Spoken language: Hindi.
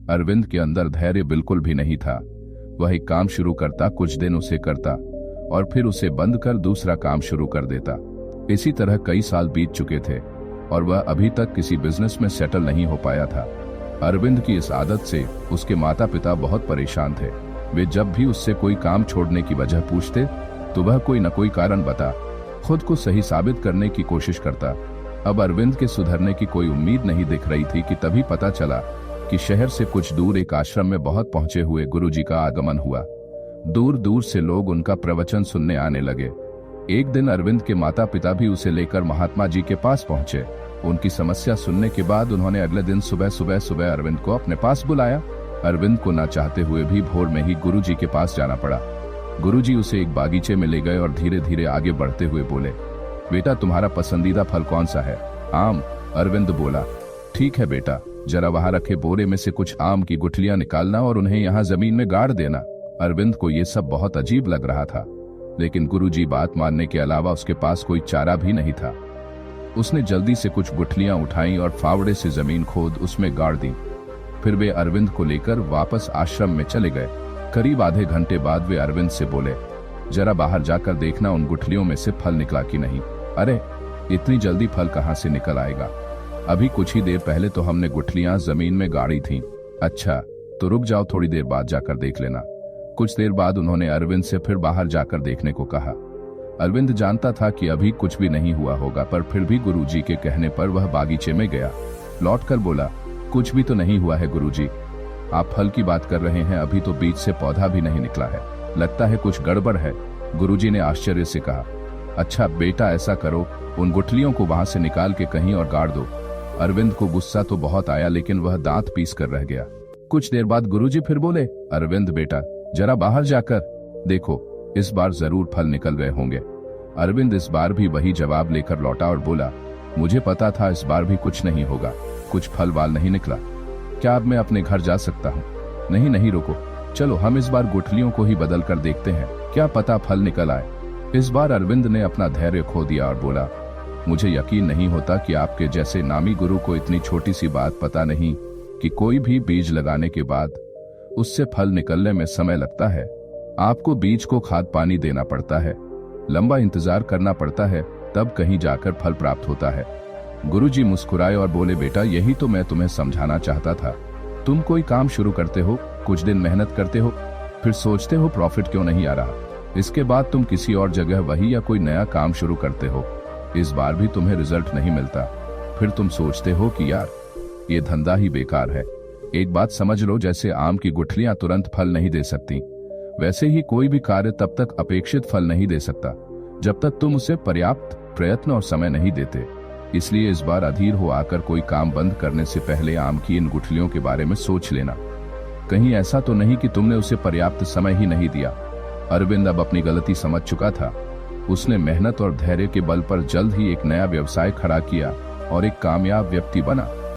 अरविंद के अंदर धैर्य बिल्कुल भी नहीं था। वह एक काम शुरू करता, कुछ दिन उसे करता और फिर उसे बंद कर दूसरा काम शुरू कर देता। इसी तरह कई साल बीत चुके थे और वह अभी तक किसी बिजनेस में सेटल नहीं हो पाया था। अरविंद की इस आदत से उसके माता पिता बहुत परेशान थे। वे जब भी उससे कोई काम छोड़ने की वजह पूछते तो वह कोई न कोई कारण बता खुद को सही साबित करने की कोशिश करता। अब अरविंद के सुधरने की कोई उम्मीद नहीं दिख रही थी कि तभी पता चला कि शहर से कुछ दूर एक आश्रम में बहुत पहुंचे हुए गुरुजी का आगमन हुआ। दूर दूर से लोग उनका प्रवचन सुनने आने लगे। एक दिन अरविंद के माता पिता भी उसे लेकर महात्मा जी के पास पहुंचे। उनकी समस्या सुनने के बाद उन्होंने अगले दिन सुबह अरविंद को अपने पास बुलाया। अरविंद को ना चाहते हुए भी भोर में ही गुरुजी के पास जाना पड़ा। गुरुजी उसे एक बागीचे में ले गए और धीरे धीरे आगे बढ़ते हुए बोले, बेटा तुम्हारा पसंदीदा फल कौन सा है? आम। अरविंद बोला, ठीक है बेटा, जरा वहां रखे बोरे में से कुछ आम की गुठलियां निकालना और उन्हें यहाँ जमीन में गाड़ देना। अरविंद को ये सब बहुत अजीब लग रहा था, लेकिन गुरुजी बात मानने के अलावा उसके पास कोई चारा भी नहीं था। उसने जल्दी से कुछ गुठलियां उठाई और फावड़े से जमीन खोद उसमें गाड़ दी। फिर वे अरविंद को लेकर वापस आश्रम में चले गए। करीब आधे घंटे बाद वे अरविंद से बोले, जरा बाहर जाकर देखना उन गुठलियों में से फल निकला कि नहीं। अरे, इतनी जल्दी फल कहाँ से निकल आएगा? अभी कुछ ही देर पहले तो हमने गुठलियां जमीन में गाड़ी थीं। अच्छा, तो रुक जाओ, थोड़ी देर बाद जाकर देख लेना। कुछ देर बाद उन्होंने अरविंद से फिर बाहर जाकर देखने को कहा। अरविंद जानता था कि अभी कुछ भी नहीं हुआ होगा, पर फिर भी गुरुजी के कहने पर वह बागीचे में गया। लौटकर बोला, कुछ भी तो नहीं हुआ है गुरुजी, आप फल की बात कर रहे हैं, अभी तो बीज से पौधा भी नहीं निकला है, लगता है कुछ गड़बड़ है। गुरुजी ने आश्चर्य से कहा, अच्छा बेटा ऐसा करो, उन गुठलियों को वहां से निकाल के कहीं और गाड़ दो। अरविंद को गुस्सा तो बहुत आया, लेकिन वह दांत पीस कर रह गया। कुछ देर बाद गुरुजी फिर बोले, अरविंद बेटा जरा बाहर जाकर देखो, इस बार जरूर फल निकल गए होंगे। अरविंद इस बार भी वही जवाब लेकर लौटा और बोला, मुझे पता था इस बार भी कुछ नहीं होगा, कुछ फल वाल नहीं निकला। क्या अब मैं अपने घर जा सकता हूँ? नहीं नहीं, रुको, चलो हम इस बार गुठलियों को ही बदल कर देखते हैं, क्या पता फल निकल आए। इस बार अरविंद ने अपना धैर्य खो दिया और बोला, मुझे यकीन नहीं होता कि आपके जैसे नामी गुरु को इतनी छोटी सी बात पता नहीं कि कोई भी बीज लगाने के बाद उससे फल निकलने में समय लगता है। आपको बीज को खाद पानी देना पड़ता है, लंबा इंतजार करना पड़ता है, तब कहीं जाकर फल प्राप्त होता है। गुरुजी मुस्कुराए और बोले, बेटा यही तो मैं तुम्हें समझाना चाहता था। तुम कोई काम शुरू करते हो, कुछ दिन मेहनत करते हो, फिर सोचते हो प्रॉफिट क्यों नहीं आ रहा, इसके बाद तुम किसी और जगह वही या कोई नया काम शुरू करते हो, इस बार भी तुम्हें रिजल्ट नहीं मिलता, फिर तुम सोचते हो कि यार ये धंधा ही बेकार है। एक बात समझ लो, जैसे आम की गुठलियां तुरंत फल नहीं दे सकती, वैसे ही कोई भी कार्य तब तक अपेक्षित फल नहीं दे सकता जब तक तुम उसे पर्याप्त प्रयत्न और समय नहीं देते। इसलिए इस बार अधीर हो आकर कोई काम बंद करने से पहले आम की इन गुठलियों के बारे में सोच लेना, कहीं ऐसा तो नहीं कि तुमने उसे पर्याप्त समय ही नहीं दिया। अरविंद अब अपनी गलती समझ चुका था। उसने मेहनत और धैर्य के बल पर जल्द ही एक नया व्यवसाय खड़ा किया और एक कामयाब व्यक्ति बना।